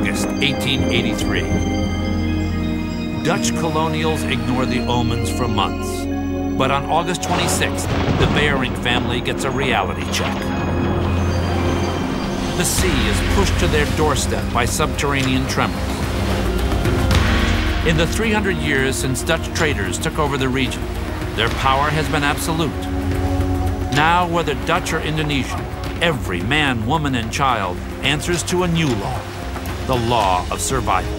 August 1883. Dutch colonials ignore the omens for months. But on August 26th, the Bering family gets a reality check. The sea is pushed to their doorstep by subterranean tremors. In the 300 years since Dutch traders took over the region, their power has been absolute. Now, whether Dutch or Indonesian, every man, woman, and child answers to a new law, the law of survival.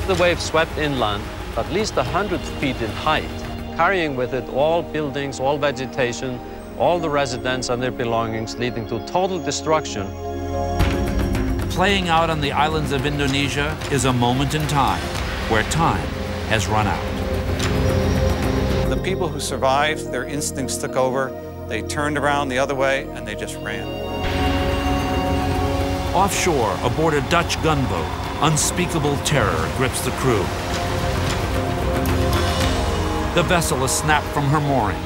The wave swept inland at least 100 feet in height, carrying with it all buildings, all vegetation, all the residents and their belongings, leading to total destruction. Playing out on the islands of Indonesia is a moment in time where time has run out. The people who survived, their instincts took over. They turned around the other way and they just ran. Offshore, aboard a Dutch gunboat, unspeakable terror grips the crew. The vessel is snapped from her mooring.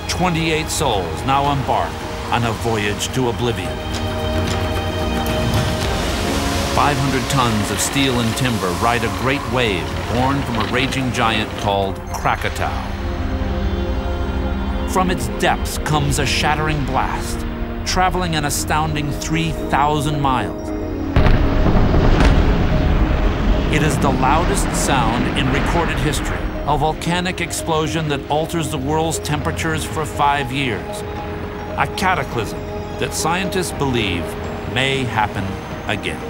28 souls now embark on a voyage to oblivion. 500 tons of steel and timber ride a great wave born from a raging giant called Krakatau. From its depths comes a shattering blast, traveling an astounding 3,000 miles. It is the loudest sound in recorded history, a volcanic explosion that alters the world's temperatures for 5 years. A cataclysm that scientists believe may happen again.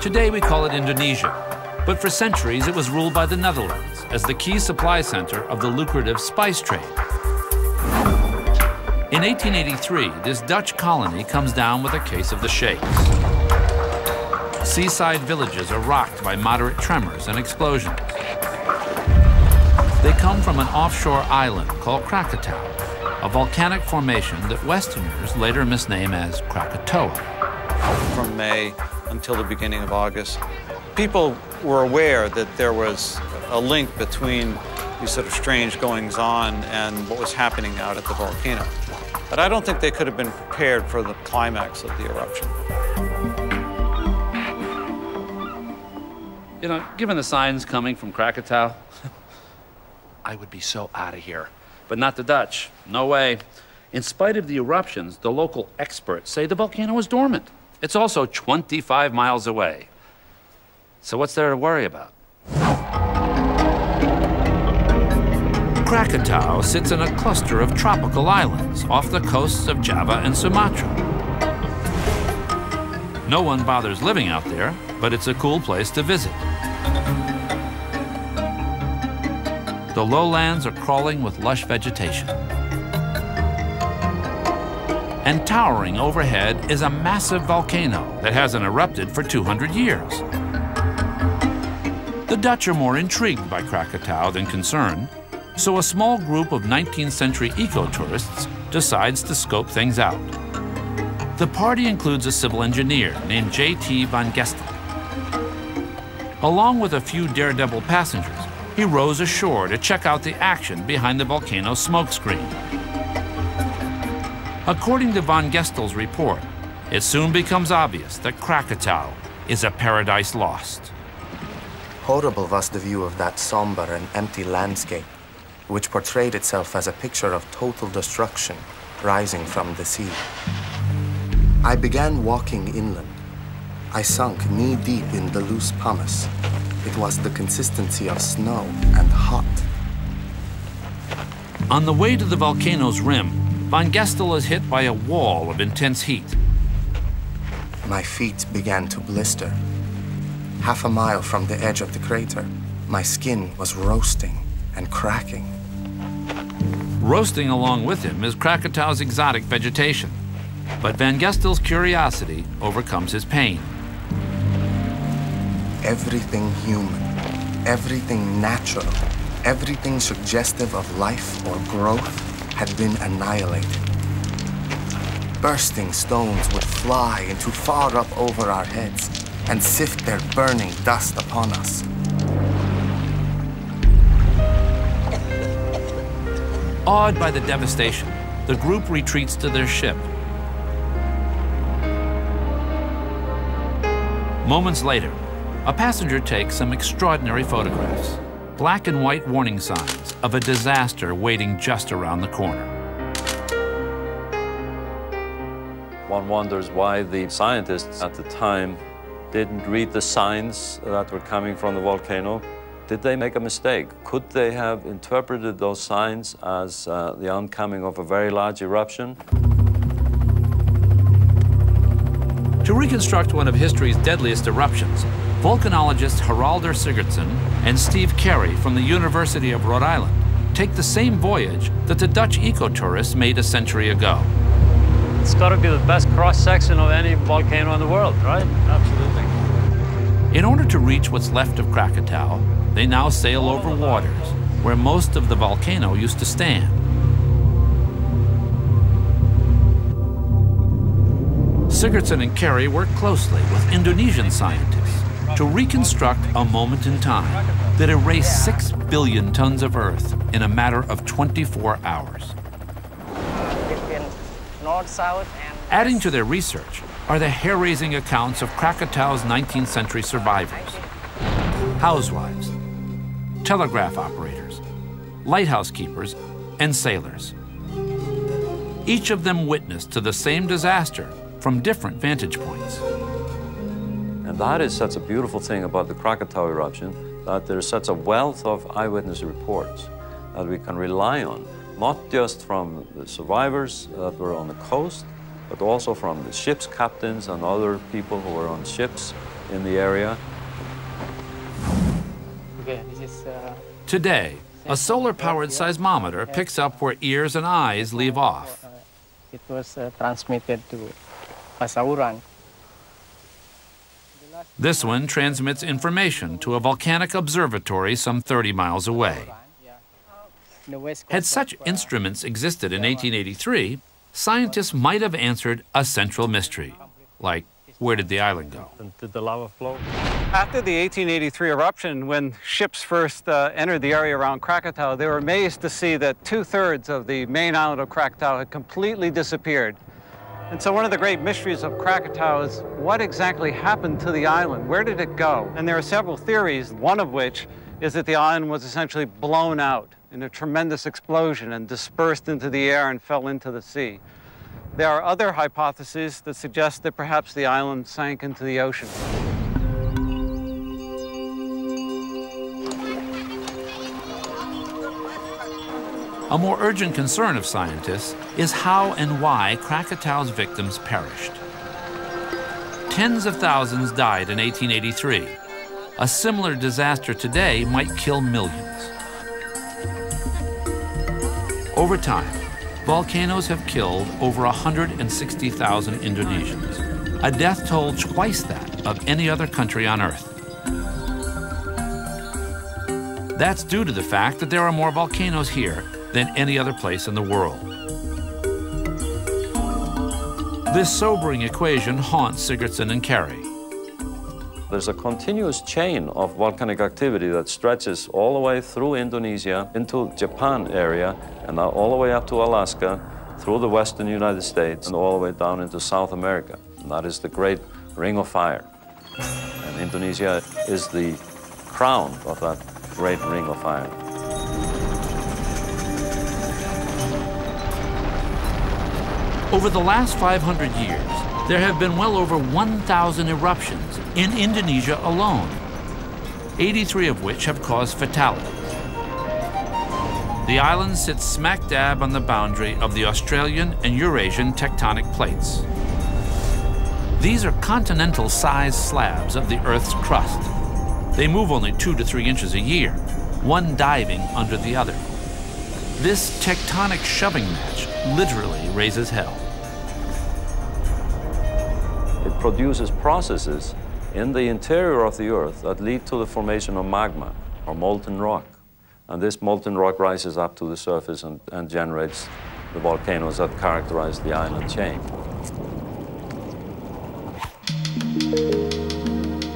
Today we call it Indonesia, but for centuries it was ruled by the Netherlands as the key supply center of the lucrative spice trade. In 1883, this Dutch colony comes down with a case of the shakes. Seaside villages are rocked by moderate tremors and explosions. They come from an offshore island called Krakatau, a volcanic formation that Westerners later misname as Krakatoa. From May until the beginning of August, people were aware that there was a link between these sort of strange goings-on and what was happening out at the volcano. But I don't think they could have been prepared for the climax of the eruption. You know, given the signs coming from Krakatau, I would be so out of here. But not the Dutch. No way. In spite of the eruptions, the local experts say the volcano is dormant. It's also 25 miles away. So what's there to worry about? Krakatau sits in a cluster of tropical islands off the coasts of Java and Sumatra. No one bothers living out there, but it's a cool place to visit. The lowlands are crawling with lush vegetation. And towering overhead is a massive volcano that hasn't erupted for 200 years. The Dutch are more intrigued by Krakatau than concerned, so a small group of 19th century eco-tourists decides to scope things out. The party includes a civil engineer named J.T. van Gestel. Along with a few daredevil passengers, he rows ashore to check out the action behind the volcano's smokescreen. According to van Gestel's report, it soon becomes obvious that Krakatau is a paradise lost. Horrible was the view of that somber and empty landscape, which portrayed itself as a picture of total destruction rising from the sea. I began walking inland. I sunk knee-deep in the loose pumice. It was the consistency of snow and hot. On the way to the volcano's rim, van Gestel is hit by a wall of intense heat. My feet began to blister. Half a mile from the edge of the crater, my skin was roasting and cracking. Roasting along with him is Krakatau's exotic vegetation. But van Gestel's curiosity overcomes his pain. Everything human everything natural, everything suggestive of life or growth had been annihilated. Bursting stones would fly into far up over our heads and sift their burning dust upon us. Awed by the devastation, the group retreats to their ship. Moments later, a passenger takes some extraordinary photographs. Black and white warning signs of a disaster waiting just around the corner. One wonders why the scientists at the time didn't read the signs that were coming from the volcano. Did they make a mistake? Could they have interpreted those signs as the oncoming of a very large eruption? To reconstruct one of history's deadliest eruptions, volcanologists Haraldur Sigurdsson and Steve Carey from the University of Rhode Island take the same voyage that the Dutch ecotourists made a century ago. It's got to be the best cross-section of any volcano in the world, right? Absolutely. In order to reach what's left of Krakatau, they now sail over waters where most of the volcano used to stand. Sigurdsson and Carey work closely with Indonesian scientists to reconstruct a moment in time that erased 6 billion tons of earth in a matter of 24 hours. Between north, south, and Adding to their research are the hair-raising accounts of Krakatau's 19th century survivors. Housewives, telegraph operators, lighthouse keepers, and sailors. Each of them witnessed to the same disaster from different vantage points. And that is such a beautiful thing about the Krakatau eruption, that there's such a wealth of eyewitness reports that we can rely on, not just from the survivors that were on the coast, but also from the ship's captains and other people who were on ships in the area. okay, this is Today, a solar-powered seismometer picks up where ears and eyes leave off. it was transmitted to Pasauran. This one transmits information to a volcanic observatory some 30 miles away. The west Had coast such of, instruments existed in 1883, scientists might have answered a central mystery, like where did the island go? And did the lava flow? After the 1883 eruption, when ships first entered the area around Krakatau, they were amazed to see that 2/3 of the main island of Krakatau had completely disappeared. And so one of the great mysteries of Krakatau is what exactly happened to the island? Where did it go? And there are several theories, one of which is that the island was essentially blown out in a tremendous explosion and dispersed into the air and fell into the sea. There are other hypotheses that suggest that perhaps the island sank into the ocean. A more urgent concern of scientists is how and why Krakatau's victims perished. Tens of thousands died in 1883. A similar disaster today might kill millions. Over time, volcanoes have killed over 160,000 Indonesians, a death toll twice that of any other country on Earth. That's due to the fact that there are more volcanoes here than any other place in the world. This sobering equation haunts Sigurdsson and Carey. There's a continuous chain of volcanic activity that stretches all the way through Indonesia into Japan area and now all the way up to Alaska, through the western United States and all the way down into South America. And that is the Great Ring of Fire. And Indonesia is the crown of that Great Ring of Fire. Over the last 500 years, there have been well over 1,000 eruptions in Indonesia alone, 83 of which have caused fatalities. The island sits smack dab on the boundary of the Australian and Eurasian tectonic plates. These are continental-sized slabs of the Earth's crust. They move only 2 to 3 inches a year, one diving under the other. This tectonic shoving match literally raises hell. It produces processes in the interior of the Earth that lead to the formation of magma. or molten rock. And this molten rock rises up to the surface and generates the volcanoes that characterize the island chain.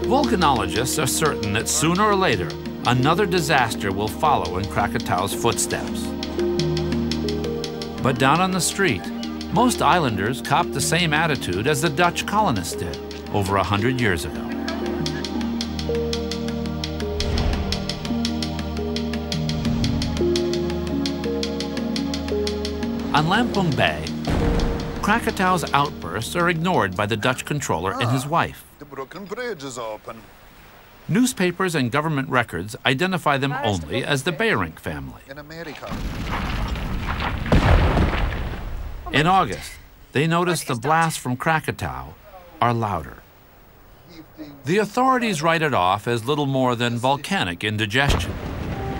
Volcanologists are certain that sooner or later, another disaster will follow in Krakatau's footsteps. But down on the street, most islanders cop the same attitude as the Dutch colonists did over 100 years ago. On Lampung Bay, Krakatau's outbursts are ignored by the Dutch controller and his wife. The Brooklyn Bridge is open. Newspapers and government records identify them only as the Beyerinck family. In America. In August, they notice the blasts from Krakatau are louder. The authorities write it off as little more than volcanic indigestion.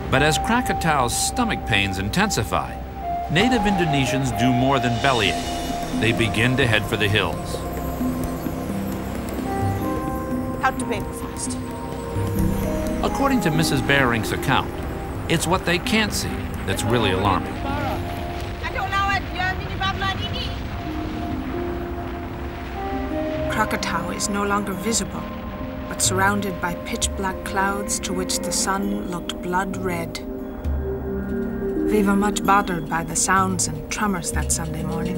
But as Krakatau's stomach pains intensify, native Indonesians do more than bellyache. They begin to head for the hills. How to pay fast. According to Mrs. Beyerinck's account, it's what they can't see that's really alarming. Krakatau is no longer visible, but surrounded by pitch-black clouds to which the sun looked blood red. We were much bothered by the sounds and tremors that Sunday morning.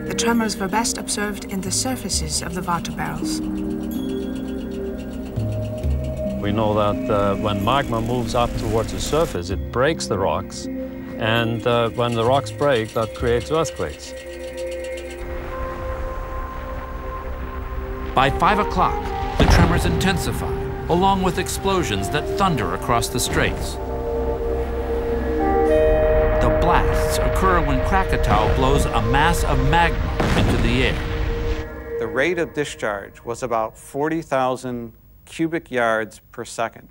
The tremors were best observed in the surfaces of the water barrels. We know that when magma moves up towards the surface, it breaks the rocks, and when the rocks break, that creates earthquakes. By 5 o'clock, the tremors intensify, along with explosions that thunder across the straits. The blasts occur when Krakatau blows a mass of magma into the air. The rate of discharge was about 40,000 cubic yards per second.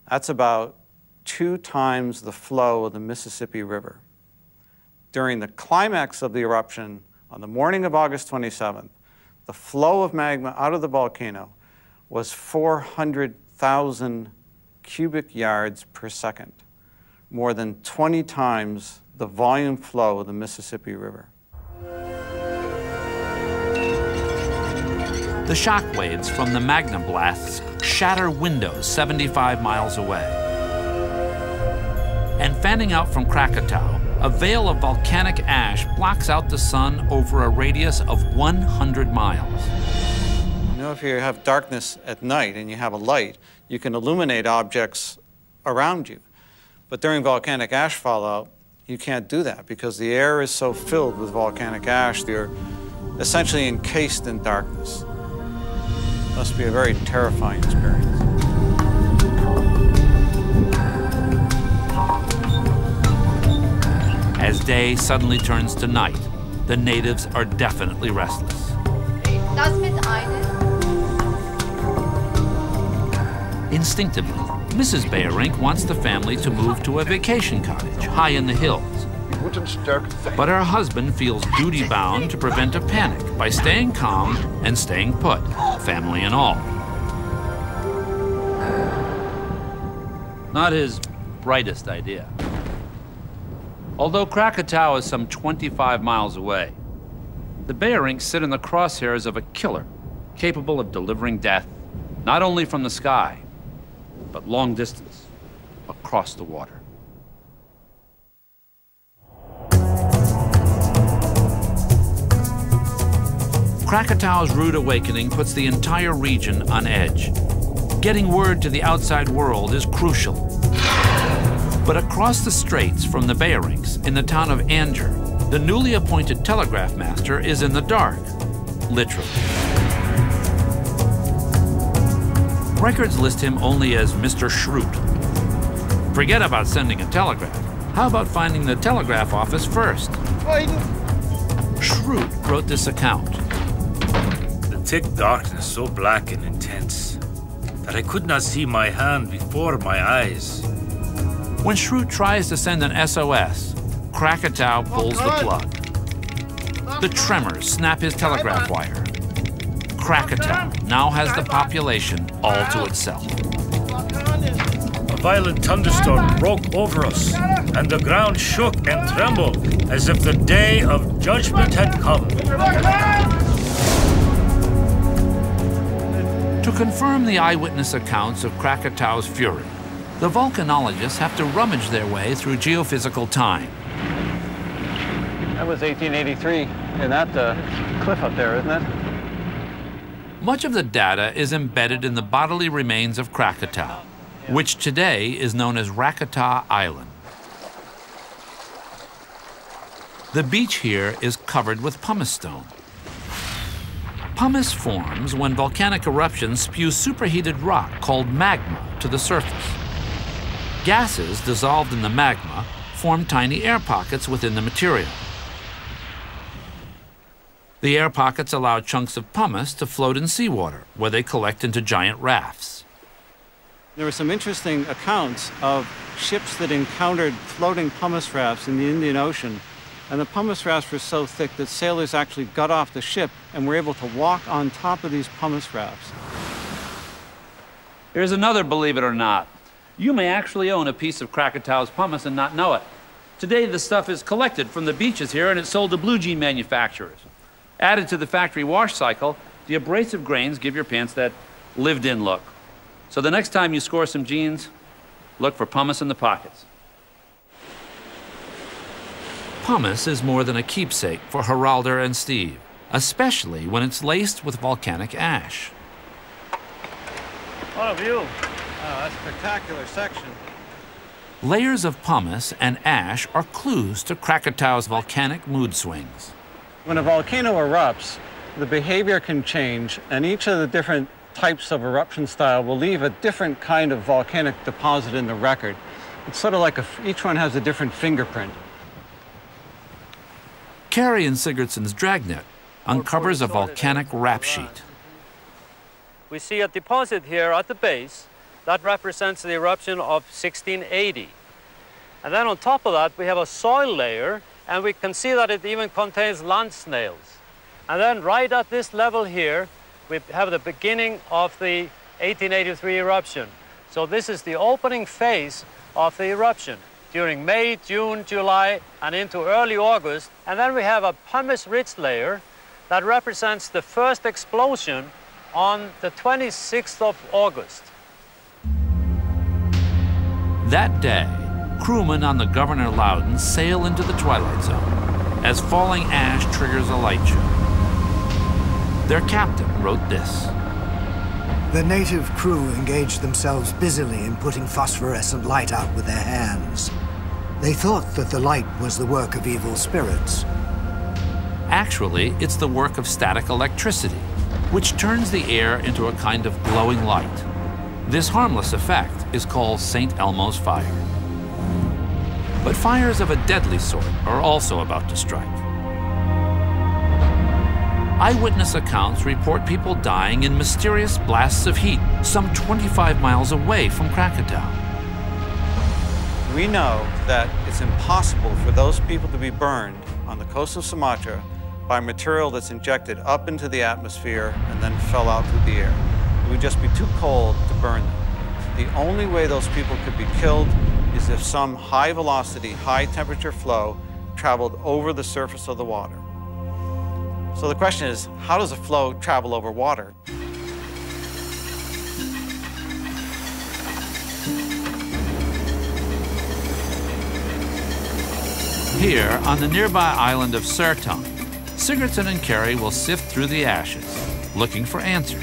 That's about 2 times the flow of the Mississippi River. During the climax of the eruption, on the morning of August 27th, the flow of magma out of the volcano was 400,000 cubic yards per second, more than 20 times the volume flow of the Mississippi River. The shock waves from the magma blasts shatter windows 75 miles away. And fanning out from Krakatau, a veil of volcanic ash blocks out the sun over a radius of 100 miles. You know, if you have darkness at night and you have a light, you can illuminate objects around you. But during volcanic ash fallout, you can't do that because the air is so filled with volcanic ash, you're essentially encased in darkness. It must be a very terrifying experience. As day suddenly turns to night, the natives are definitely restless. Instinctively, Mrs. Beyerinck wants the family to move to a vacation cottage high in the hills. But her husband feels duty-bound to prevent a panic by staying calm and staying put, family and all. Not his brightest idea. Although Krakatau is some 25 miles away, the Beyerincks sit in the crosshairs of a killer capable of delivering death, not only from the sky, but long distance, across the water. Krakatau's rude awakening puts the entire region on edge. Getting word to the outside world is crucial. But across the straits from the Beyerincks, in the town of Anger, the newly appointed telegraph master is in the dark, literally. Records list him only as Mr. Schrute. Forget about sending a telegraph. How about finding the telegraph office first? Schrute wrote this account. The thick darkness so black and intense that I could not see my hand before my eyes. When Schrute tries to send an SOS, Krakatau pulls the plug. The tremors snap his telegraph wire. Krakatau now has the population all to itself. A violent thunderstorm broke over us, and the ground shook and trembled as if the day of judgment had come. To confirm the eyewitness accounts of Krakatau's fury, the volcanologists have to rummage their way through geophysical time. That was 1883, and that cliff up there, isn't it? Much of the data is embedded in the bodily remains of Krakatau, which today is known as Krakatau Island. The beach here is covered with pumice stone. Pumice forms when volcanic eruptions spew superheated rock called magma to the surface. Gases dissolved in the magma form tiny air pockets within the material. The air pockets allow chunks of pumice to float in seawater, where they collect into giant rafts. There were some interesting accounts of ships that encountered floating pumice rafts in the Indian Ocean, and the pumice rafts were so thick that sailors actually got off the ship and were able to walk on top of these pumice rafts. Here's another believe it or not. You may actually own a piece of Krakatau's pumice and not know it. Today, the stuff is collected from the beaches here and it's sold to blue jean manufacturers. Added to the factory wash cycle, the abrasive grains give your pants that lived-in look. So the next time you score some jeans, look for pumice in the pockets. Pumice is more than a keepsake for Geralder and Steve, especially when it's laced with volcanic ash. What a view. Oh, that's a spectacular section. Layers of pumice and ash are clues to Krakatau's volcanic mood swings. When a volcano erupts, the behavior can change, and each of the different types of eruption style will leave a different kind of volcanic deposit in the record. It's sort of like each one has a different fingerprint. Carey and Sigurdsson's dragnet uncovers a volcanic rap sheet. We see a deposit here at the base that represents the eruption of 1680. And then on top of that, we have a soil layer, and we can see that it even contains land snails. And then right at this level here, we have the beginning of the 1883 eruption. So this is the opening phase of the eruption during May, June, July, and into early August. And then we have a pumice-rich layer that represents the first explosion on the 26th of August. That day, crewmen on the Governor Loudon sail into the twilight zone as falling ash triggers a light show. Their captain wrote this. The native crew engaged themselves busily in putting phosphorescent light out with their hands. They thought that the light was the work of evil spirits. Actually, it's the work of static electricity, which turns the air into a kind of glowing light. This harmless effect is called St. Elmo's fire. But fires of a deadly sort are also about to strike. Eyewitness accounts report people dying in mysterious blasts of heat some 25 miles away from Krakatau. We know that it's impossible for those people to be burned on the coast of Sumatra by material that's injected up into the atmosphere and then fell out through the air. It would just be too cold to burn them. The only way those people could be killed is if some high-velocity, high-temperature flow traveled over the surface of the water. So the question is, how does a flow travel over water? Here, on the nearby island of Sertong, Sigurdsson and Carey will sift through the ashes, looking for answers.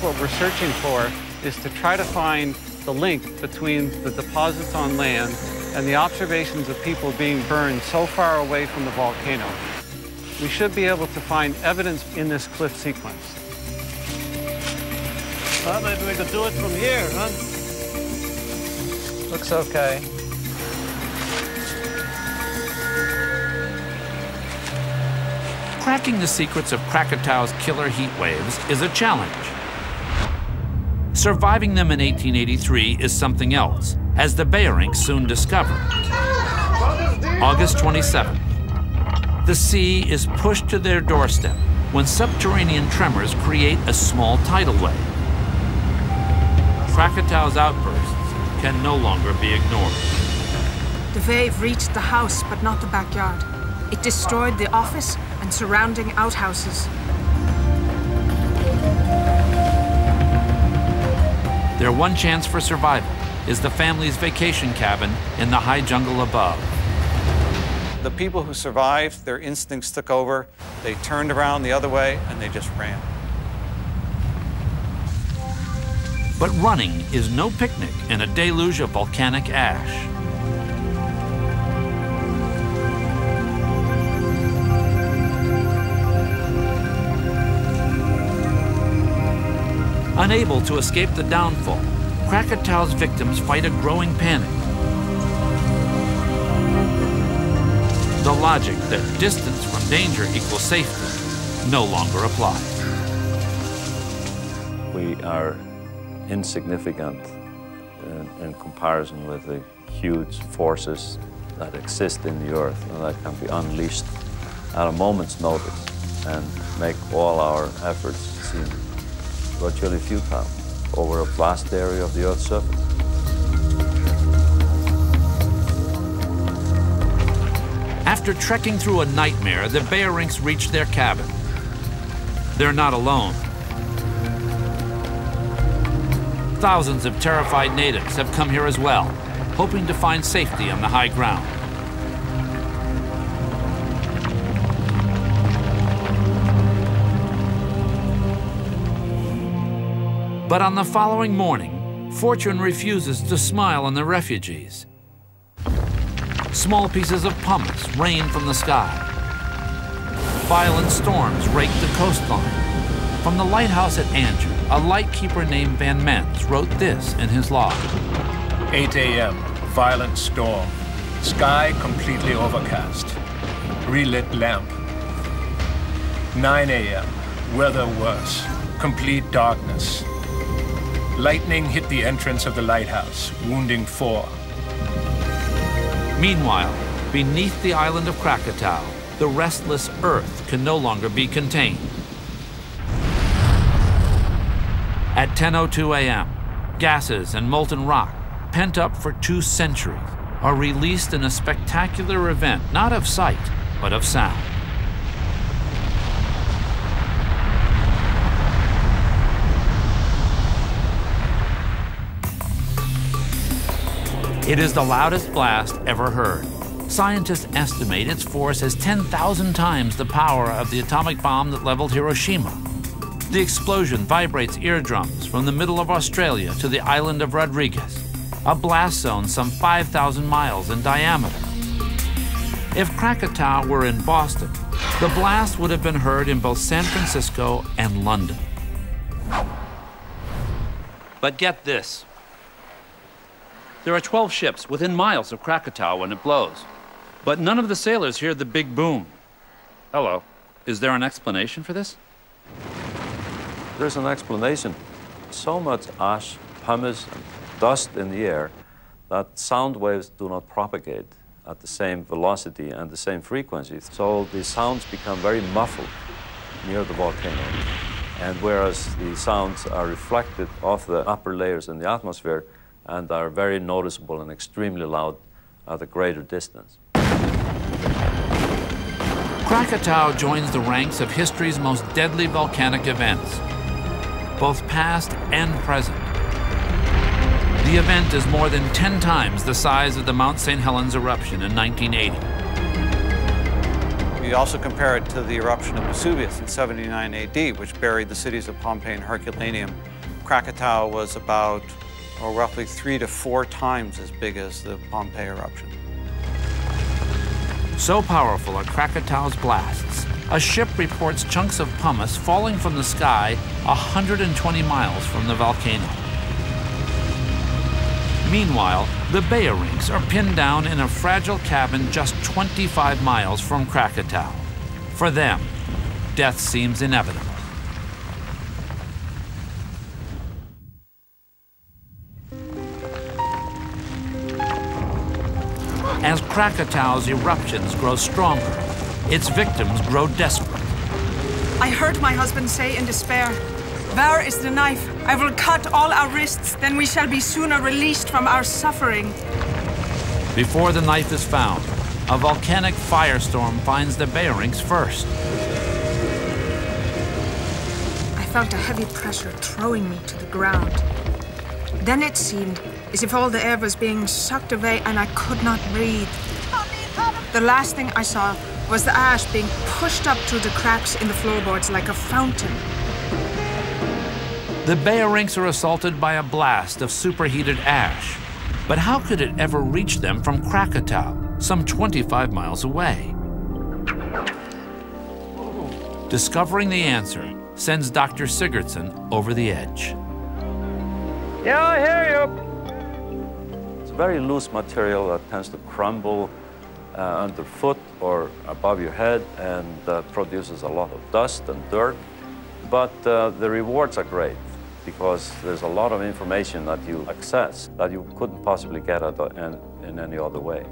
What we're searching for is to try to find the link between the deposits on land and the observations of people being burned so far away from the volcano. We should be able to find evidence in this cliff sequence. Well, maybe we could do it from here, huh? Looks okay. Cracking the secrets of Krakatau's killer heat waves is a challenge. Surviving them in 1883 is something else, as the Bejerink soon discovered. August 27th. The sea is pushed to their doorstep when subterranean tremors create a small tidal wave. Krakatau's outburst can no longer be ignored. The wave reached the house, but not the backyard. It destroyed the office and surrounding outhouses. Their one chance for survival is the family's vacation cabin in the high jungle above. The people who survived, their instincts took over. They turned around the other way and they just ran. But running is no picnic in a deluge of volcanic ash. Unable to escape the downfall, Krakatau's victims fight a growing panic. The logic that distance from danger equals safety no longer applies. We are insignificant in comparison with the huge forces that exist in the earth and that can be unleashed at a moment's notice and make all our efforts seem virtually futile over a vast area of the Earth's surface. After trekking through a nightmare, the Beorinks reach their cabin. They're not alone. Thousands of terrified natives have come here as well, hoping to find safety on the high ground. But on the following morning, fortune refuses to smile on the refugees. Small pieces of pumice rain from the sky. Violent storms rake the coastline. From the lighthouse at Anjer, a lightkeeper named Van Mens wrote this in his log. 8 a.m., violent storm. Sky completely overcast. Relit lamp. 9 a.m., weather worse. Complete darkness. Lightning hit the entrance of the lighthouse, wounding 4. Meanwhile, beneath the island of Krakatau, the restless earth can no longer be contained. At 10:02 a.m., gases and molten rock, pent up for 2 centuries, are released in a spectacular event, not of sight, but of sound. It is the loudest blast ever heard. Scientists estimate its force as 10,000 times the power of the atomic bomb that leveled Hiroshima. The explosion vibrates eardrums from the middle of Australia to the island of Rodriguez, a blast zone some 5,000 miles in diameter. If Krakatau were in Boston, the blast would have been heard in both San Francisco and London. But get this. There are 12 ships within miles of Krakatau when it blows, but none of the sailors hear the big boom. Hello, is there an explanation for this? There's an explanation. So much ash, pumice, and dust in the air that sound waves do not propagate at the same velocity and the same frequency. So the sounds become very muffled near the volcano. And whereas the sounds are reflected off the upper layers in the atmosphere and are very noticeable and extremely loud at a greater distance. Krakatau joins the ranks of history's most deadly volcanic events, both past and present. The event is more than 10 times the size of the Mount St. Helens eruption in 1980. We also compare it to the eruption of Vesuvius in 79 AD, which buried the cities of Pompeii and Herculaneum. Krakatau was about, or roughly 3 to 4 times as big as the Pompeii eruption. So powerful are Krakatau's blasts, a ship reports chunks of pumice falling from the sky 120 miles from the volcano. Meanwhile, the Beorinks are pinned down in a fragile cabin just 25 miles from Krakatau. For them, death seems inevitable. As Krakatau's eruptions grow stronger, its victims grow desperate. I heard my husband say in despair, Where is the knife? I will cut all our wrists, then we shall be sooner released from our suffering. Before the knife is found, a volcanic firestorm finds the Bearings first. I felt a heavy pressure throwing me to the ground. Then it seemed as if all the air was being sucked away and I could not breathe. The last thing I saw was the ash being pushed up through the cracks in the floorboards like a fountain. The Bearings are assaulted by a blast of superheated ash. But how could it ever reach them from Krakatau, some 25 miles away? Discovering the answer sends Dr. Sigurdsson over the edge. Yeah, I hear you. It's a very loose material that tends to crumble underfoot or above your head and produces a lot of dust and dirt. But the rewards are great because there's a lot of information that you access that you couldn't possibly get in any other way.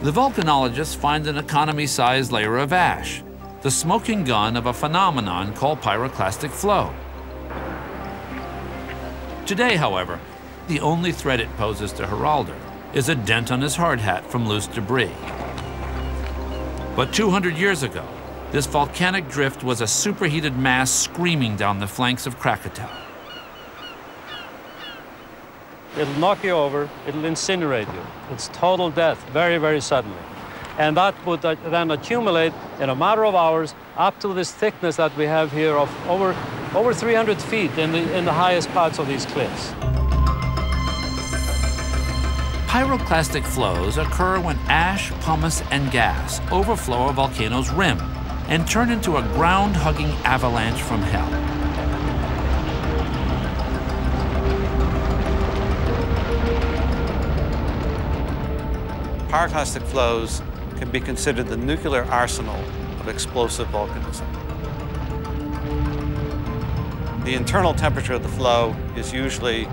The volcanologists find an economy-sized layer of ash, the smoking gun of a phenomenon called pyroclastic flow. Today, however, the only threat it poses to Haraldur is a dent on his hard hat from loose debris. But 200 years ago, this volcanic drift was a superheated mass screaming down the flanks of Krakatau. It'll knock you over, it'll incinerate you. It's total death, very, very suddenly. And that would then accumulate in a matter of hours up to this thickness that we have here of over 300 feet in the highest parts of these cliffs. Pyroclastic flows occur when ash, pumice, and gas overflow a volcano's rim and turn into a ground-hugging avalanche from hell. Pyroclastic flows can be considered the nuclear arsenal of explosive volcanism. The internal temperature of the flow is usually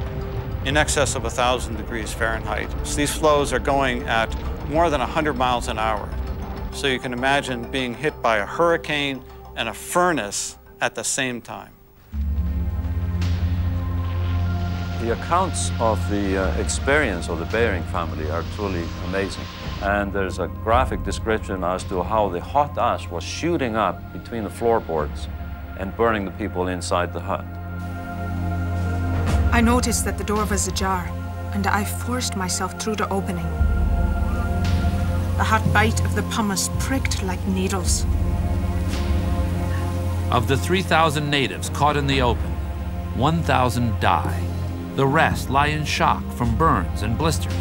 in excess of 1,000 degrees Fahrenheit. So these flows are going at more than 100 miles an hour. So you can imagine being hit by a hurricane and a furnace at the same time. The accounts of the experience of the Bering family are truly amazing. And there's a graphic description as to how the hot ash was shooting up between the floorboards and burning the people inside the hut. I noticed that the door was ajar, and I forced myself through the opening. The hot bite of the pumice pricked like needles. Of the 3,000 natives caught in the open, 1,000 die. The rest lie in shock from burns and blisters.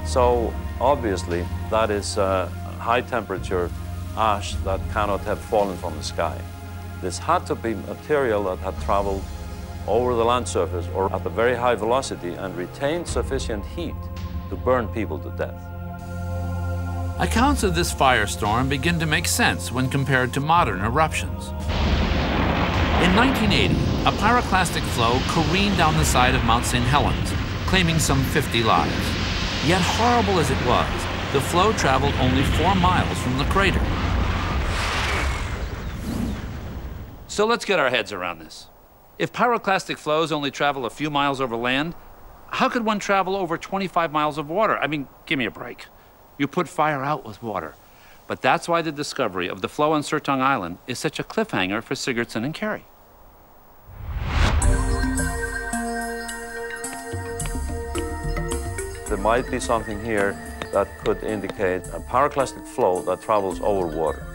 So obviously that is high temperature ash that cannot have fallen from the sky. This had to be material that had traveled over the land surface or at a very high velocity and retained sufficient heat to burn people to death. Accounts of this firestorm begin to make sense when compared to modern eruptions. In 1980, a pyroclastic flow careened down the side of Mount St. Helens, claiming some 50 lives. Yet horrible as it was, the flow traveled only 4 miles from the crater. So let's get our heads around this. If pyroclastic flows only travel a few miles over land, how could one travel over 25 miles of water? I mean, give me a break. You put fire out with water. But that's why the discovery of the flow on Sertong Island is such a cliffhanger for Sigurdsson and Carey. There might be something here that could indicate a pyroclastic flow that travels over water.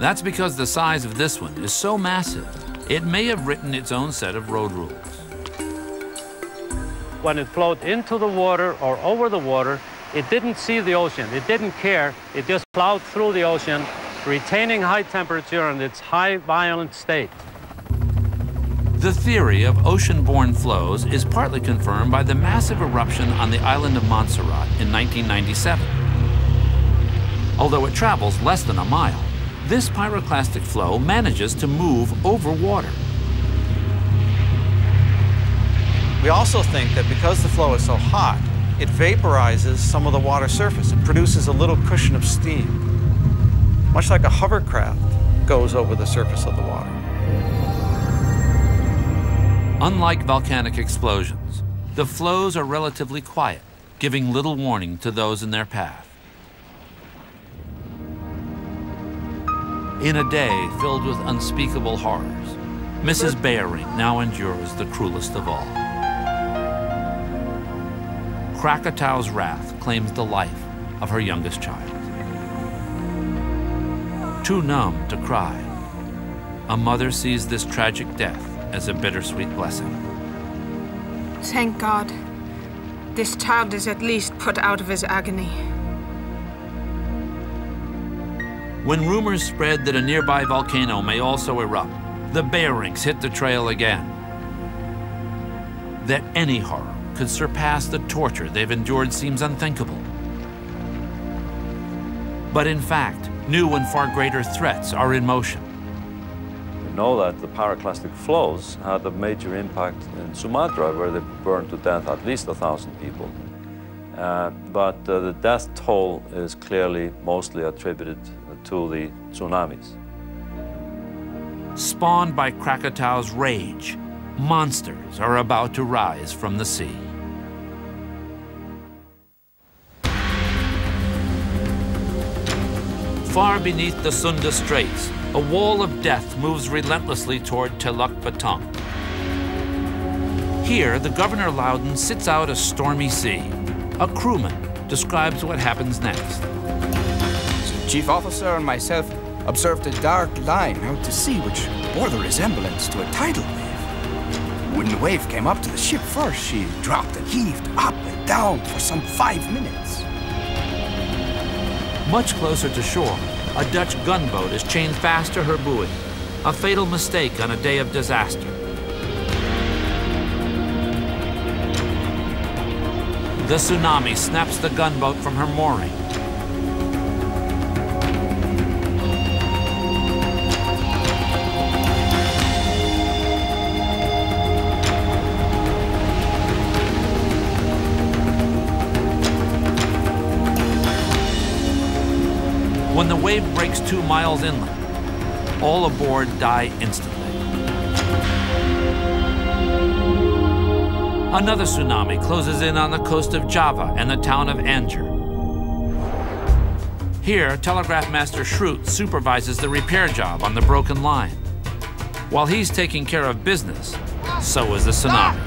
That's because the size of this one is so massive, it may have written its own set of road rules. When it flowed into the water or over the water, it didn't see the ocean. It didn't care. It just plowed through the ocean, retaining high temperature and its high violent state. The theory of ocean-borne flows is partly confirmed by the massive eruption on the island of Montserrat in 1997. Although it travels less than a mile, this pyroclastic flow manages to move over water. We also think that because the flow is so hot, it vaporizes some of the water surface. It produces a little cushion of steam, much like a hovercraft goes over the surface of the water. Unlike volcanic explosions, the flows are relatively quiet, giving little warning to those in their path. In a day filled with unspeakable horrors, Mrs. Bering now endures the cruelest of all. Krakatau's wrath claims the life of her youngest child. Too numb to cry, a mother sees this tragic death as a bittersweet blessing. Thank God. This child is at least put out of his agony. When rumors spread that a nearby volcano may also erupt, the Berings hit the trail again. That any horror could surpass the torture they've endured seems unthinkable. But in fact, new and far greater threats are in motion. We know that the pyroclastic flows had a major impact in Sumatra, where they burned to death at least 1,000 people. But the death toll is clearly mostly attributed to the tsunamis. Spawned by Krakatau's rage, monsters are about to rise from the sea. Far beneath the Sunda Straits, a wall of death moves relentlessly toward Teluk Betong. Here, the Governor Loudon sits out a stormy sea. A crewman describes what happens next. The chief officer and myself observed a dark line out to sea which bore the resemblance to a tidal wave. When the wave came up to the ship first, she dropped and heaved up and down for some 5 minutes. Much closer to shore, a Dutch gunboat is chained fast to her buoy, a fatal mistake on a day of disaster. The tsunami snaps the gunboat from her mooring. When the wave breaks 2 miles inland, all aboard die instantly. Another tsunami closes in on the coast of Java and the town of Anjer. Here, Telegraph Master Schrute supervises the repair job on the broken line. While he's taking care of business, so is the tsunami.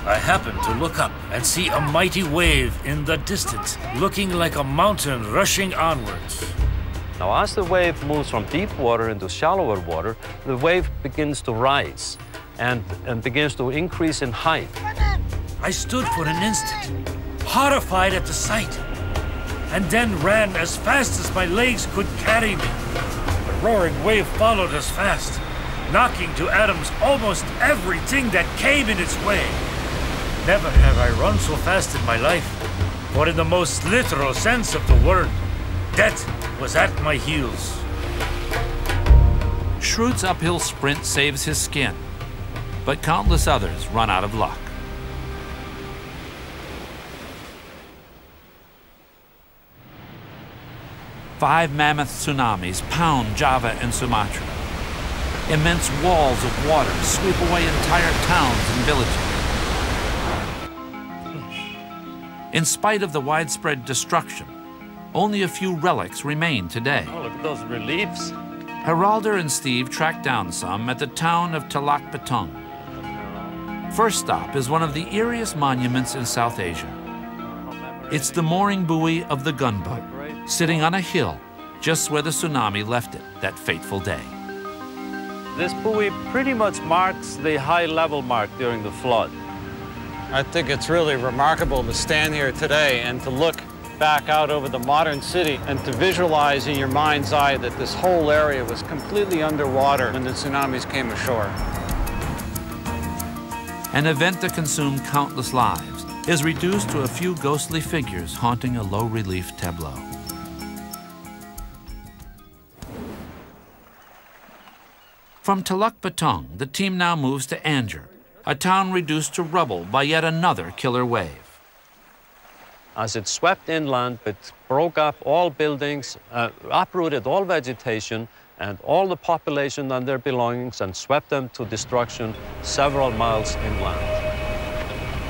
I happen to look up and see a mighty wave in the distance, looking like a mountain rushing onwards. Now, as the wave moves from deep water into shallower water, the wave begins to rise and begins to increase in height. I stood for an instant, horrified at the sight, and then ran as fast as my legs could carry me. The roaring wave followed us fast, knocking to atoms almost everything that came in its way. Never have I run so fast in my life, for in the most literal sense of the word, death was at my heels. Schrute's uphill sprint saves his skin, but countless others run out of luck. Five mammoth tsunamis pound Java and Sumatra. Immense walls of water sweep away entire towns and villages. In spite of the widespread destruction, only a few relics remain today. Oh, look at those reliefs. Geralder and Steve track down some at the town of Teluk Betong. First stop is one of the eeriest monuments in South Asia. It's the mooring buoy of the gunboat, sitting on a hill just where the tsunami left it that fateful day. This buoy pretty much marks the high level mark during the flood. I think it's really remarkable to stand here today and to look back out over the modern city and to visualize in your mind's eye that this whole area was completely underwater when the tsunamis came ashore. An event that consumed countless lives is reduced to a few ghostly figures haunting a low-relief tableau. From Teluk Betong, the team now moves to Anjer, a town reduced to rubble by yet another killer wave. As it swept inland, it broke up all buildings, uprooted all vegetation, and all the population and their belongings and swept them to destruction several miles inland.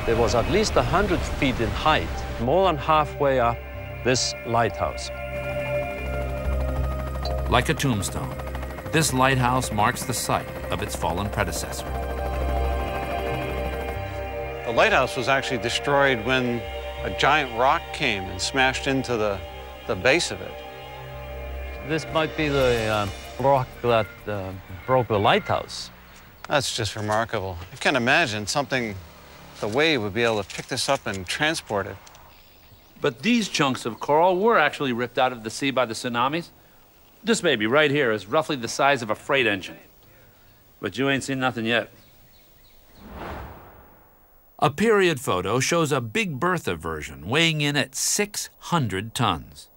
It was at least 100 feet in height, more than halfway up this lighthouse. Like a tombstone, this lighthouse marks the site of its fallen predecessor. The lighthouse was actually destroyed when a giant rock came and smashed into the base of it. This might be the rock that broke the lighthouse. That's just remarkable. You can imagine something, the wave would be able to pick this up and transport it. But these chunks of coral were actually ripped out of the sea by the tsunamis. This baby right here is roughly the size of a freight engine. But you ain't seen nothing yet. A period photo shows a Big Bertha version weighing in at 600 tons.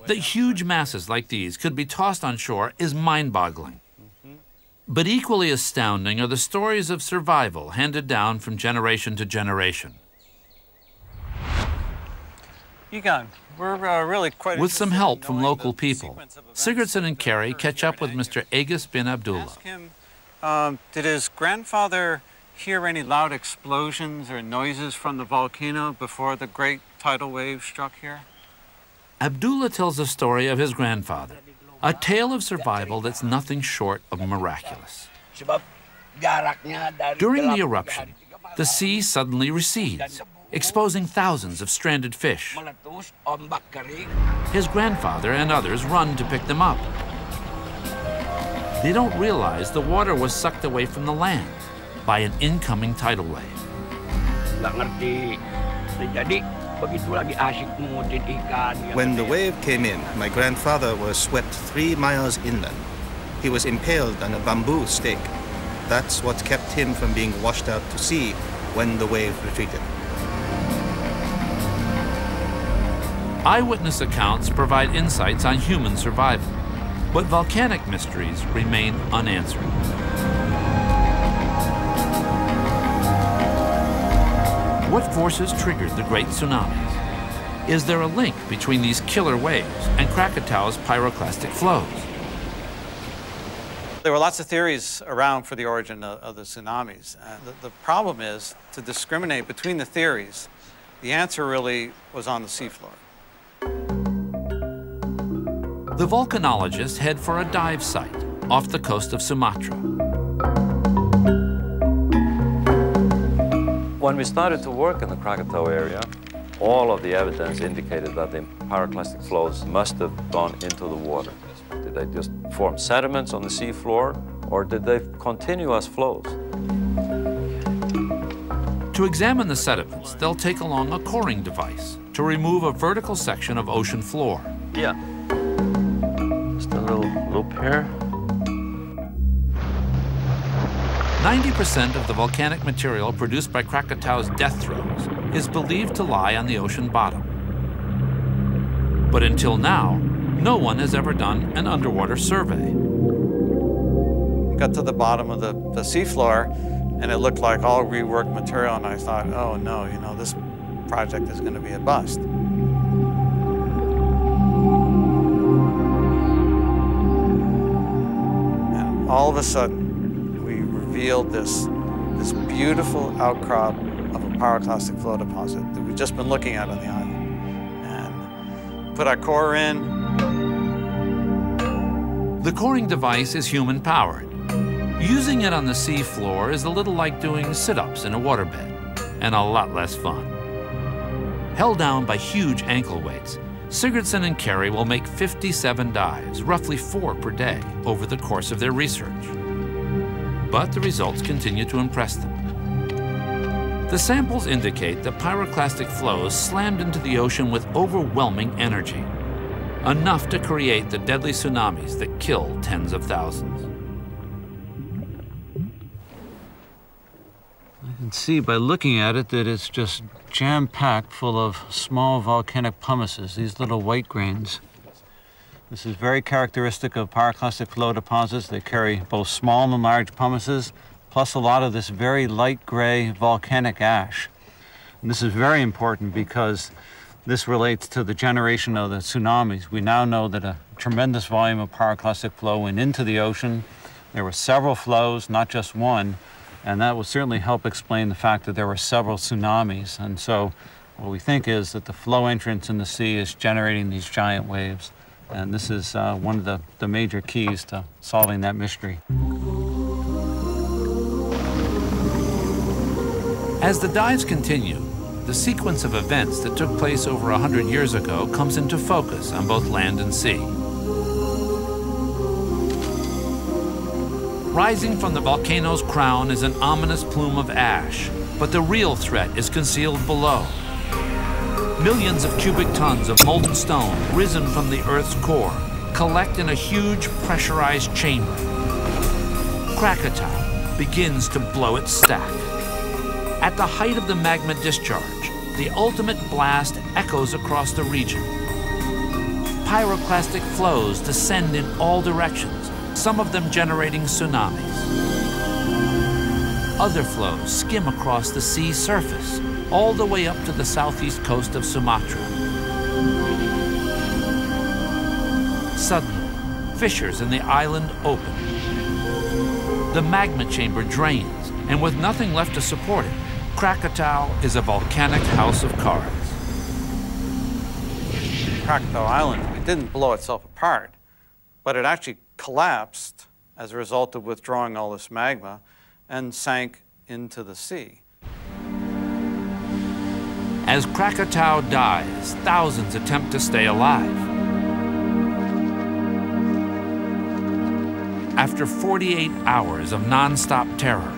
That huge masses like these could be tossed on shore is mind-boggling. But equally astounding are the stories of survival handed down from generation to generation. Egon, we're really quite With some help from local people, Sigurdsson and Carey catch up with Mr. Aegis bin Abdullah. Ask him, did his grandfather hear any loud explosions or noises from the volcano before the great tidal wave struck here? Abdullah tells the story of his grandfather, a tale of survival that's nothing short of miraculous. During the eruption, the sea suddenly recedes, exposing thousands of stranded fish. His grandfather and others run to pick them up. They don't realize the water was sucked away from the land by an incoming tidal wave. When the wave came in, my grandfather was swept 3 miles inland. He was impaled on a bamboo stake. That's what kept him from being washed out to sea when the wave retreated. Eyewitness accounts provide insights on human survival, but volcanic mysteries remain unanswered. What forces triggered the great tsunamis? Is there a link between these killer waves and Krakatau's pyroclastic flows? There were lots of theories around for the origin of the tsunamis. The problem is to discriminate between the theories. The answer really was on the seafloor. The volcanologists head for a dive site off the coast of Sumatra. When we started to work in the Krakatau area, all of the evidence indicated that the pyroclastic flows must have gone into the water. Did they just form sediments on the seafloor, or did they continue as flows? To examine the sediments, they'll take along a coring device to remove a vertical section of ocean floor. Yeah. Just a little loop here. 90% of the volcanic material produced by Krakatau's death throes is believed to lie on the ocean bottom. But until now, no one has ever done an underwater survey. Got to the bottom of the seafloor, and it looked like all reworked material, and I thought, oh no, you know, this project is going to be a bust. And all of a sudden, we revealed this beautiful outcrop of a pyroclastic flow deposit that we've just been looking at on the island. And put our core in. The coring device is human-powered. Using it on the sea floor is a little like doing sit-ups in a waterbed, and a lot less fun. Held down by huge ankle weights, Sigurdsson and Carey will make 57 dives, roughly 4 per day, over the course of their research. But the results continue to impress them. The samples indicate that pyroclastic flows slammed into the ocean with overwhelming energy, enough to create the deadly tsunamis that kill tens of thousands. You can see by looking at it that it's just jam-packed full of small volcanic pummices, these little white grains. This is very characteristic of pyroclastic flow deposits. They carry both small and large pummices, plus a lot of this very light gray volcanic ash. And this is very important because This relates to the generation of the tsunamis. We now know that a tremendous volume of pyroclastic flow went into the ocean. There were several flows, not just one, and that will certainly help explain the fact that there were several tsunamis. And so what we think is that the flow entrance in the sea is generating these giant waves. And this is one of the major keys to solving that mystery. As the dives continue, the sequence of events that took place over 100 years ago comes into focus on both land and sea. Rising from the volcano's crown is an ominous plume of ash, but the real threat is concealed below. Millions of cubic tons of molten stone risen from the Earth's core collect in a huge pressurized chamber. Krakatau begins to blow its stack. At the height of the magma discharge, the ultimate blast echoes across the region. Pyroclastic flows descend in all directions, some of them generating tsunamis. Other flows skim across the sea surface, all the way up to the southeast coast of Sumatra. Suddenly, fissures in the island open. The magma chamber drains, and with nothing left to support it, Krakatau is a volcanic house of cards. Krakatau Island, it didn't blow itself apart, but it actually collapsed as a result of withdrawing all this magma and sank into the sea. As Krakatau dies, thousands attempt to stay alive. After 48 hours of non-stop terror,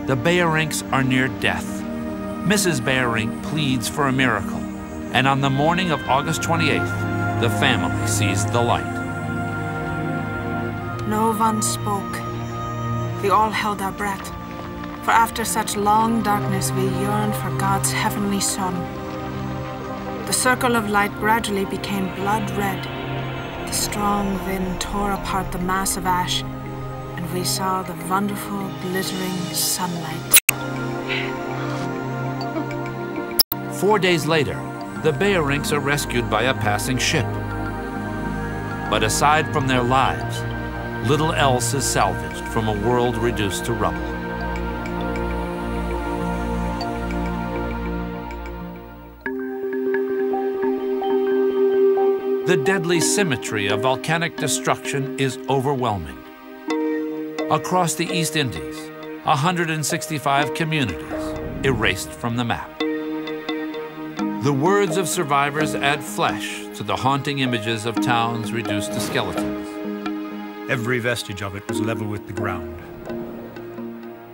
the Beorinks are near death. Mrs. Beorink pleads for a miracle, and on the morning of August 28th, the family sees the light. No one spoke. We all held our breath. For after such long darkness, we yearned for God's heavenly sun. The circle of light gradually became blood red. The strong wind tore apart the mass of ash, and we saw the wonderful, glittering sunlight. 4 days later, the Beorinks are rescued by a passing ship. But aside from their lives, little else is salvaged from a world reduced to rubble. The deadly symmetry of volcanic destruction is overwhelming. Across the East Indies, 165 communities erased from the map. The words of survivors add flesh to the haunting images of towns reduced to skeletons. Every vestige of it was level with the ground.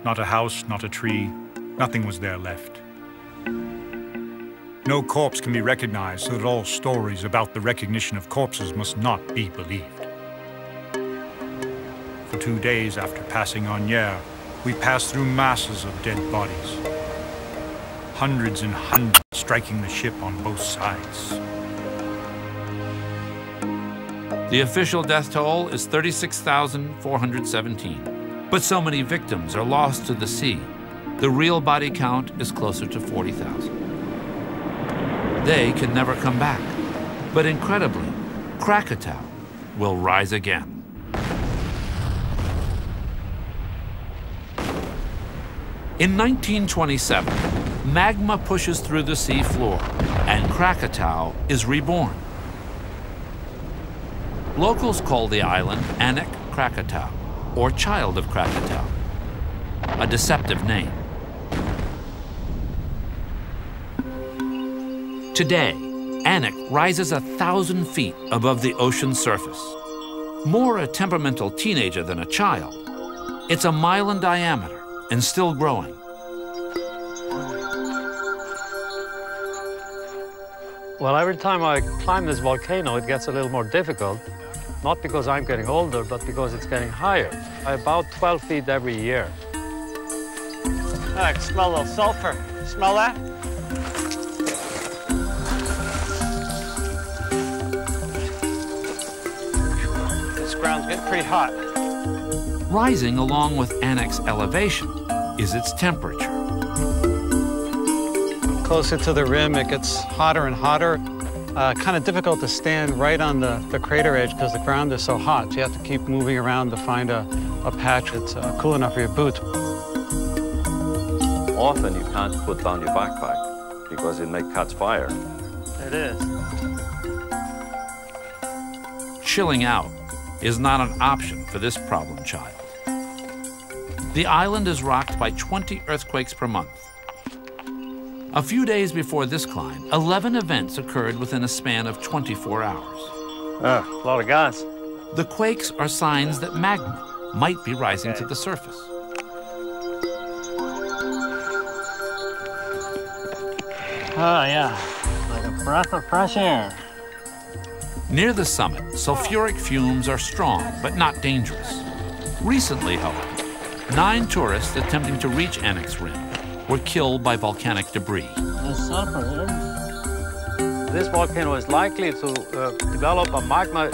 Not a house, not a tree, nothing was there left. No corpse can be recognized, so that all stories about the recognition of corpses must not be believed. For 2 days after passing Onyea, we passed through masses of dead bodies. Hundreds and hundreds striking the ship on both sides. The official death toll is 36,417. But so many victims are lost to the sea, the real body count is closer to 40,000. They can never come back. But incredibly, Krakatau will rise again. In 1927, magma pushes through the sea floor, and Krakatau is reborn. Locals call the island Anak Krakatau, or Child of Krakatau, a deceptive name. Today, Anak rises 1,000 feet above the ocean's surface. More a temperamental teenager than a child, it's 1 mile in diameter and still growing. Well, every time I climb this volcano, it gets a little more difficult. Not because I'm getting older, but because it's getting higher. About 12 feet every year. I can smell a little sulfur. Smell that? This ground's getting pretty hot. Rising along with Anak's elevation is its temperature. Closer to the rim, it gets hotter and hotter. kind of difficult to stand right on the crater edge because the ground is so hot. So you have to keep moving around to find a patch that's cool enough for your boots. Often you can't put down your backpack because it may catch fire. It is. Chilling out is not an option for this problem child. The island is rocked by 20 earthquakes per month. A few days before this climb, 11 events occurred within a span of 24 hours. A lot of gas. The quakes are signs that magma might be rising to the surface. Oh, yeah, like a breath of fresh air. Near the summit, sulfuric fumes are strong, but not dangerous. Recently, however, 9 tourists attempting to reach Anek's rim were killed by volcanic debris. This volcano is likely to develop a magma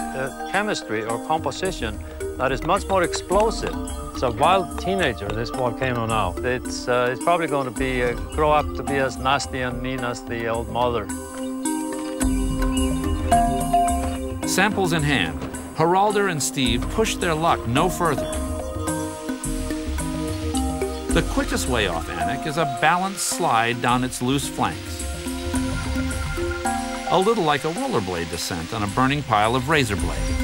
chemistry or composition that is much more explosive. It's a wild teenager, this volcano now. It's probably going to be grow up to be as nasty and mean as the old mother. Samples in hand, Geralder and Steve pushed their luck no further. The quickest way off Anek is a balanced slide down its loose flanks. A little like a rollerblade descent on a burning pile of razor blades.